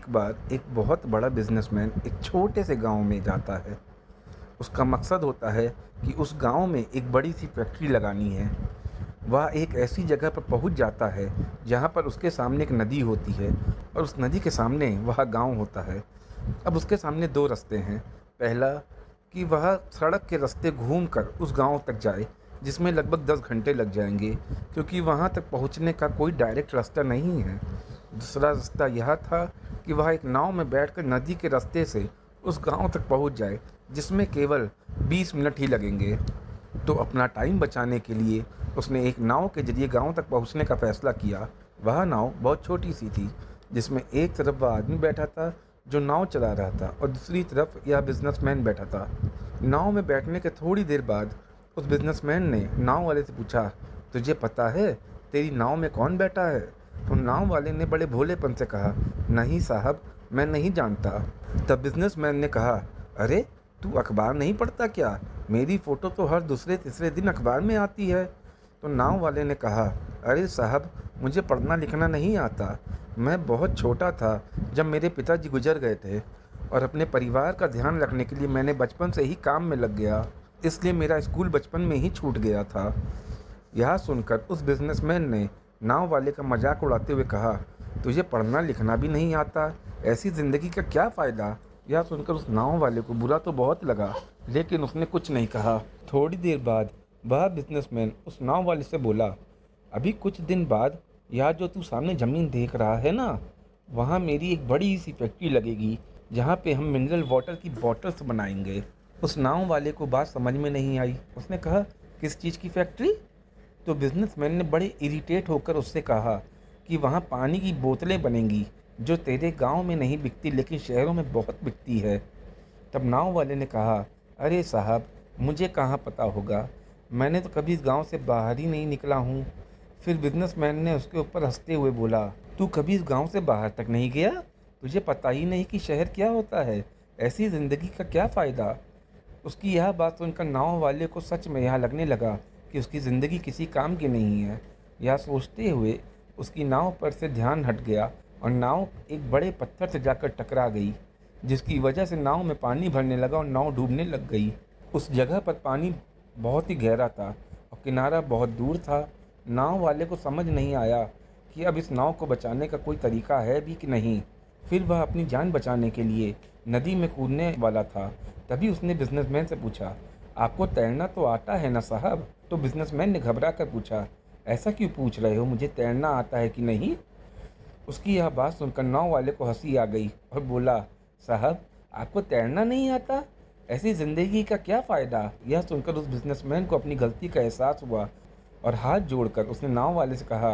एक बार एक बहुत बड़ा बिजनेसमैन एक छोटे से गांव में जाता है। उसका मकसद होता है कि उस गांव में एक बड़ी सी फैक्ट्री लगानी है। वह एक ऐसी जगह पर पहुंच जाता है जहां पर उसके सामने एक नदी होती है और उस नदी के सामने वह गांव होता है। अब उसके सामने दो रास्ते हैं। पहला कि वह सड़क के रास्ते घूमकर उस गांव तक जाए, जिसमें लगभग 10 घंटे लग जाएंगे, क्योंकि वहां तक पहुंचने का कोई डायरेक्ट रास्ता नहीं है। दूसरा रास्ता यह था कि वह एक नाव में बैठकर नदी के रास्ते से उस गांव तक पहुंच जाए, जिसमें केवल 20 मिनट ही लगेंगे। तो अपना टाइम बचाने के लिए उसने एक नाव के जरिए गांव तक पहुंचने का फैसला किया। वह नाव बहुत छोटी सी थी, जिसमें एक तरफ वह आदमी बैठा था जो नाव चला रहा था और दूसरी तरफ यह बिजनेसमैन बैठा था। नाव में बैठने के थोड़ी देर बाद उस बिजनेसमैन ने नाव वाले से पूछा, तुझे पता है तेरी नाव में कौन बैठा है? तो नाव वाले ने बड़े भोलेपन से कहा, नहीं साहब, मैं नहीं जानता। तब बिजनेसमैन ने कहा, अरे तू अखबार नहीं पढ़ता क्या? मेरी फ़ोटो तो हर दूसरे तीसरे दिन अखबार में आती है। तो नाव वाले ने कहा, अरे साहब, मुझे पढ़ना लिखना नहीं आता। मैं बहुत छोटा था जब मेरे पिताजी गुजर गए थे और अपने परिवार का ध्यान रखने के लिए मैंने बचपन से ही काम में लग गया, इसलिए मेरा स्कूल बचपन में ही छूट गया था। यह सुनकर उस बिजनेसमैन ने नाव वाले का मजाक उड़ाते हुए कहा, तुझे पढ़ना लिखना भी नहीं आता, ऐसी ज़िंदगी का क्या फ़ायदा? यह सुनकर उस नाव वाले को बुरा तो बहुत लगा, लेकिन उसने कुछ नहीं कहा। थोड़ी देर बाद वह बिजनेसमैन उस नाव वाले से बोला, अभी कुछ दिन बाद यह जो तू सामने ज़मीन देख रहा है ना, वहाँ मेरी एक बड़ी सी फैक्ट्री लगेगी, जहाँ पे हम मिनरल वाटर की बॉटल्स बनाएंगे। उस नाव वाले को बात समझ में नहीं आई। उसने कहा, किस चीज़ की फैक्ट्री? तो बिजनेसमैन ने बड़े इरिटेट होकर उससे कहा कि वहाँ पानी की बोतलें बनेंगी, जो तेरे गांव में नहीं बिकती लेकिन शहरों में बहुत बिकती है। तब नाव वाले ने कहा, अरे साहब, मुझे कहाँ पता होगा, मैंने तो कभी इस गांव से बाहर ही नहीं निकला हूँ। फिर बिजनेसमैन ने उसके ऊपर हंसते हुए बोला, तू कभी इस गांव से बाहर तक नहीं गया? तुझे पता ही नहीं कि शहर क्या होता है? ऐसी ज़िंदगी का क्या फ़ायदा? उसकी यह बात सुनकर नाव वाले को सच में यह लगने लगा कि उसकी ज़िंदगी किसी काम की नहीं है। यह सोचते हुए उसकी नाव पर से ध्यान हट गया और नाव एक बड़े पत्थर से जाकर टकरा गई, जिसकी वजह से नाव में पानी भरने लगा और नाव डूबने लग गई। उस जगह पर पानी बहुत ही गहरा था और किनारा बहुत दूर था। नाव वाले को समझ नहीं आया कि अब इस नाव को बचाने का कोई तरीका है भी कि नहीं। फिर वह अपनी जान बचाने के लिए नदी में कूदने वाला था। तभी उसने बिजनेसमैन से पूछा, आपको तैरना तो आता है ना साहब? तो बिजनेसमैन ने घबरा कर पूछा, ऐसा क्यों पूछ रहे हो, मुझे तैरना आता है कि नहीं? उसकी यह बात सुनकर नाव वाले को हंसी आ गई और बोला, साहब, आपको तैरना नहीं आता? ऐसी ज़िंदगी का क्या फ़ायदा? यह सुनकर उस बिजनेसमैन को अपनी गलती का एहसास हुआ और हाथ जोड़कर उसने नाव वाले से कहा,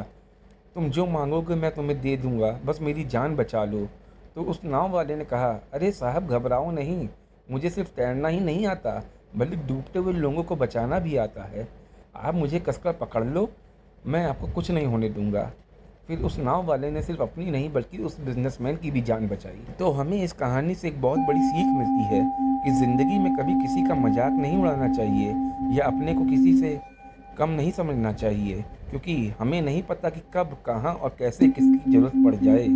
तुम जो मांगोगे मैं तुम्हें दे दूंगा, बस मेरी जान बचा लो। तो उस नाव वाले ने कहा, अरे साहब, घबराओ नहीं, मुझे सिर्फ तैरना ही नहीं आता, बल्कि डूबते हुए लोगों को बचाना भी आता है। आप मुझे कसकर पकड़ लो, मैं आपको कुछ नहीं होने दूंगा। फिर उस नाव वाले ने सिर्फ अपनी नहीं बल्कि उस बिजनेसमैन की भी जान बचाई। तो हमें इस कहानी से एक बहुत बड़ी सीख मिलती है कि ज़िंदगी में कभी किसी का मजाक नहीं उड़ाना चाहिए या अपने को किसी से कम नहीं समझना चाहिए, क्योंकि हमें नहीं पता कि कब, कहाँ और कैसे किसकी ज़रूरत पड़ जाए।